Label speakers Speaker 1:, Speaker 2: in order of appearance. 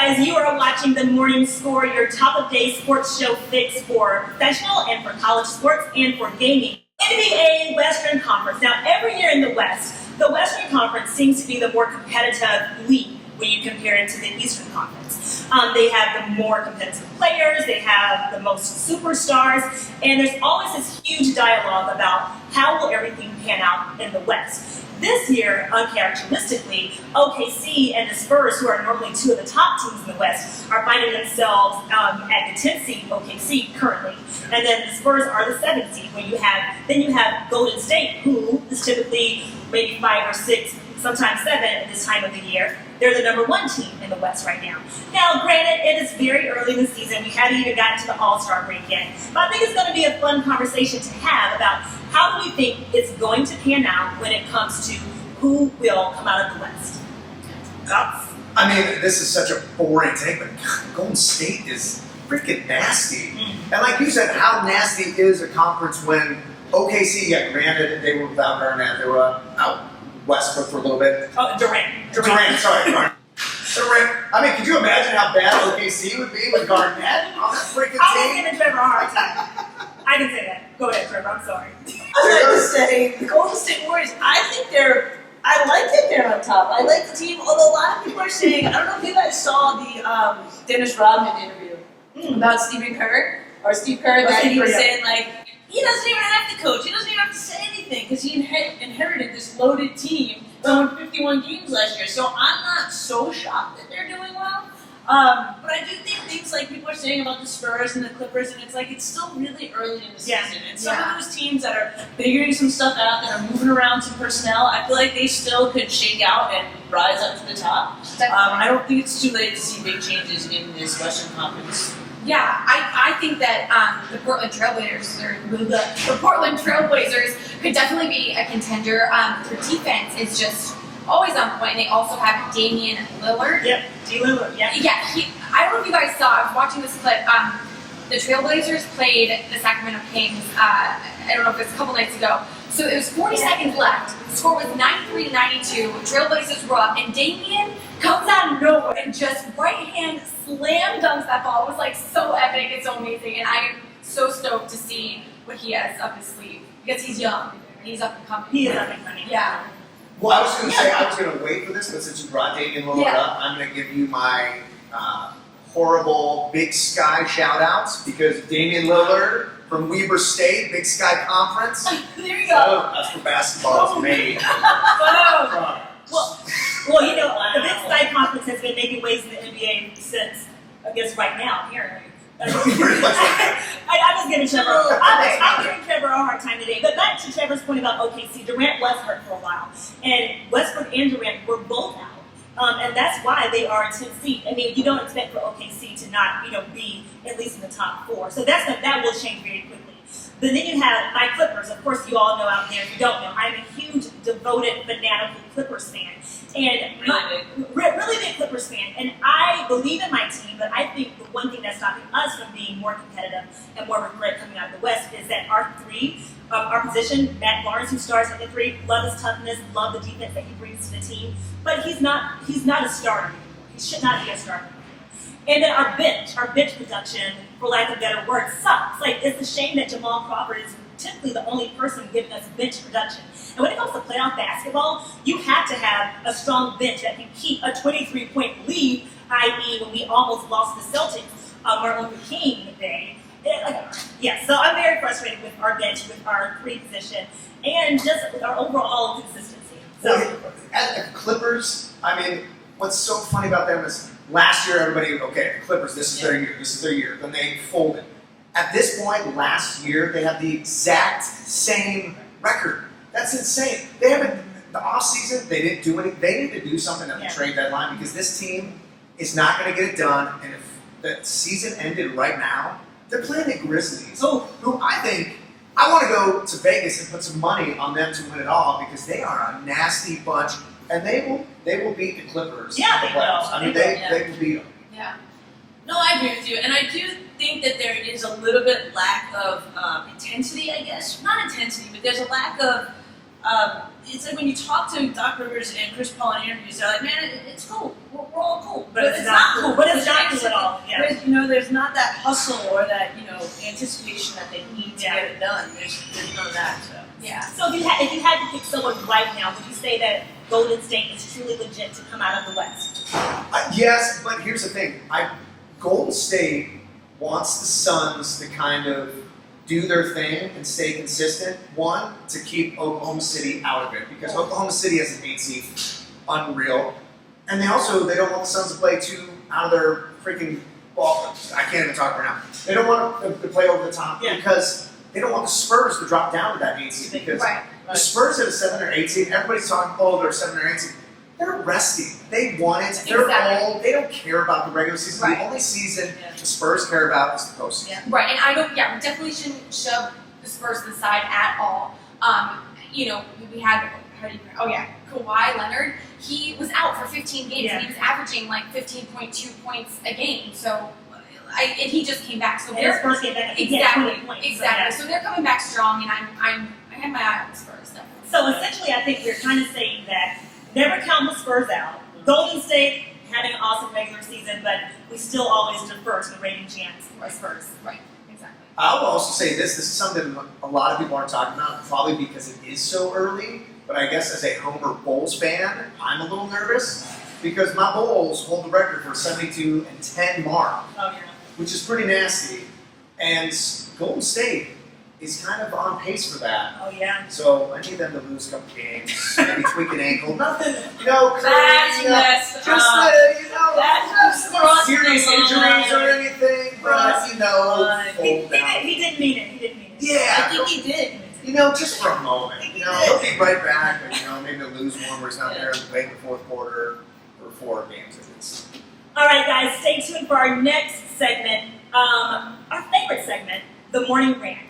Speaker 1: as you are watching the Morning Score, your top-of-day sports show fix for professional and for college sports and for gaming. NBA Western Conference. Now, every year in the Western Conference seems to be the more competitive league when you compare it to the Eastern Conference. They have the more competitive players, they have the most superstars, and there's always this huge dialogue about how will everything pan out in the West. This year, uncharacteristically, OKC and the Spurs, who are normally two of the top teams in the West, are finding themselves at the 10th seed, OKC currently, and then the Spurs are the 7th seed. Then you have Golden State, who is typically maybe 5 or 6, sometimes 7 at this time of the year. They're the number 1 team in the West right now. Now, granted, it is very early in the season. We haven't even gotten to the All-Star break yet. But I think it's going to be a fun conversation to have about how do we think it's going to pan out when it comes to who will come out of the West.
Speaker 2: I mean, this is such a boring take, but Golden State is freaking nasty. And like you said, how nasty is a conference when OKC, yeah, granted, they were without Garnett. They were out Westbrook for a little bit.
Speaker 1: Oh, Durant,
Speaker 2: sorry. Durant. I mean, could you imagine how bad OKC would be with Garnett on that freaking team?
Speaker 1: I was giving Trevor a hard time. I can say that. Go ahead, Trevor. I'm sorry.
Speaker 3: I like to say the Golden State Warriors. I like that they're on top. I like the team. Although a lot of people are saying, I don't know if you guys saw the Dennis Rodman interview about Stephen Kerr or Steve Kerr that he was saying like he doesn't even have to coach. He doesn't even have to say anything because he inherited this loaded team that won 51 games last year. So I'm not so shocked that they're doing well. But I do think things like people are saying about the Spurs and the Clippers, and it's like it's still really early in the season. And some of those teams that are figuring some stuff out, that are moving around some personnel, I feel like they still could shake out and rise up to the top. I don't think it's too late to see big changes in this Western Conference.
Speaker 4: Yeah, I think that the Portland Trailblazers could definitely be a contender. Their defense is just always on point. They also have Damian Lillard.
Speaker 1: Yep, D. Lillard, yeah.
Speaker 4: Yeah, I don't know if you guys saw, I was watching this clip. The Trailblazers played the Sacramento Kings, I don't know if it's a couple nights ago. So it was 40 seconds left. The score was 93-92. Trailblazers were up, and Damian comes out of nowhere and just right hand slam dunks that ball. It was like so epic, it's so amazing, and I am so stoked to see what he has up his sleeve because he's young. He's up and coming.
Speaker 1: He is up and coming.
Speaker 4: Yeah.
Speaker 2: Well, I was going to say, I was going to wait for this, but since you brought Damian Lillard up, I'm going to give you my horrible Big Sky shout-outs because Damian Lillard from Weber State, Big Sky Conference.
Speaker 4: There you go.
Speaker 2: That's where basketball is made.
Speaker 1: Well, you know, the Big Sky Conference has been making waves in the NBA since, I guess, right now, apparently. I was giving Trevor a hard time today. But back to Trevor's point about OKC, Durant was hurt for a while. And Westbrook and Durant were both out. And that's why they are 10th seed. I mean, you don't expect for OKC to not, be at least in the top 4. So that will change very quickly. But then you have my Clippers. Of course, you all know out there. If you don't know, I'm a huge, devoted, fanatical Clippers fan. And really big Clippers fan. And I believe in my team, but I think the one thing that's stopping us from being more competitive and more of a threat coming out of the West is that our position, Matt Barnes, who starts at the 3, love his toughness, love the defense that he brings to the team. But he's not a starter anymore. He should not be a starter anymore. And then our bench production, for lack of a better word, sucks. Like, it's a shame that Jamal Crawford is typically the only person giving us bench production. And when it comes to playoff basketball, you have to have a strong bench that can keep a 23-point lead, i.e. when we almost lost the Celtics, Martin Luther King Day. So I'm very frustrated with our bench, with our 3 position, and just with our overall consistency. So,
Speaker 2: at the Clippers, I mean, what's so funny about them is last year everybody, the Clippers, this is their year. Then they folded. At this point, last year, they have the exact same record. That's insane. They haven't, the offseason, they didn't do anything. They need to do something at the trade deadline because this team is not going to get it done. And if the season ended right now, they're playing the Grizzlies, who I think, I want to go to Vegas and put some money on them to win it all because they are a nasty bunch. And they will beat the Clippers.
Speaker 1: Yeah, they will.
Speaker 2: I mean, they will beat them.
Speaker 3: Yeah. No, I agree with you. And I do think that there is a little bit lack of intensity, I guess. Not intensity, but there's a lack of, it's like when you talk to Doc Rivers and Chris Paul in interviews, they're like, man, it's cool. We're all cool.
Speaker 1: But it's not cool. But it's
Speaker 3: there's not that hustle or that, anticipation that they need to get it done. There's none of that, so.
Speaker 4: Yeah.
Speaker 1: So if you had to pick someone right now, would you say that Golden State is truly legit to come out of the West?
Speaker 2: Yes, but here's the thing. Golden State wants the Suns to kind of do their thing and stay consistent. One, to keep Oklahoma City out of it, because Oklahoma City has an 8 seed, unreal. And they don't want the Suns to play too out of their freaking ball. I can't even talk right now. They don't want them to play over the top because they don't want the Spurs to drop down to that 8 seed, because the Spurs have a 7 or 8 seed. Everybody's talking, they're 7 or 8 seed. They're resting. They want it. They don't care about the regular season. The only season the Spurs care about is the postseason.
Speaker 4: Yeah. Right, and we definitely shouldn't shove the Spurs to the side at all. We had, Kawhi Leonard, he was out for 15 games and he was averaging like 15.2 points a game. So, and he just came back. So
Speaker 1: his first game back,
Speaker 4: exactly. So they're coming back strong, and I have my eye on the Spurs. Definitely.
Speaker 1: So essentially, I think we're kind of saying that never count the Spurs out. Golden State having an awesome regular season, but we still always defer to the reigning champs, the Spurs.
Speaker 4: Right. Exactly.
Speaker 2: I will also say this is something a lot of people aren't talking about, probably because it is so early, but I guess as a Homer Bulls fan, I'm a little nervous because my Bulls hold the record for 72-10 mark, which is pretty nasty, and Golden State is kind of on pace for that.
Speaker 1: Oh, yeah.
Speaker 2: So I need them to lose a couple games, maybe tweak an ankle, nothing, crazy.
Speaker 3: That's
Speaker 2: Just no serious injuries or anything, but,
Speaker 1: He
Speaker 2: hold down.
Speaker 1: didn't mean it.
Speaker 2: Yeah.
Speaker 3: I think he did.
Speaker 2: Just for a moment. He'll be right back, but, maybe they'll lose one where he's not there late in the fourth quarter for 4 games at least.
Speaker 1: All right, guys, stay tuned for our next segment, our favorite segment, the Morning Rant.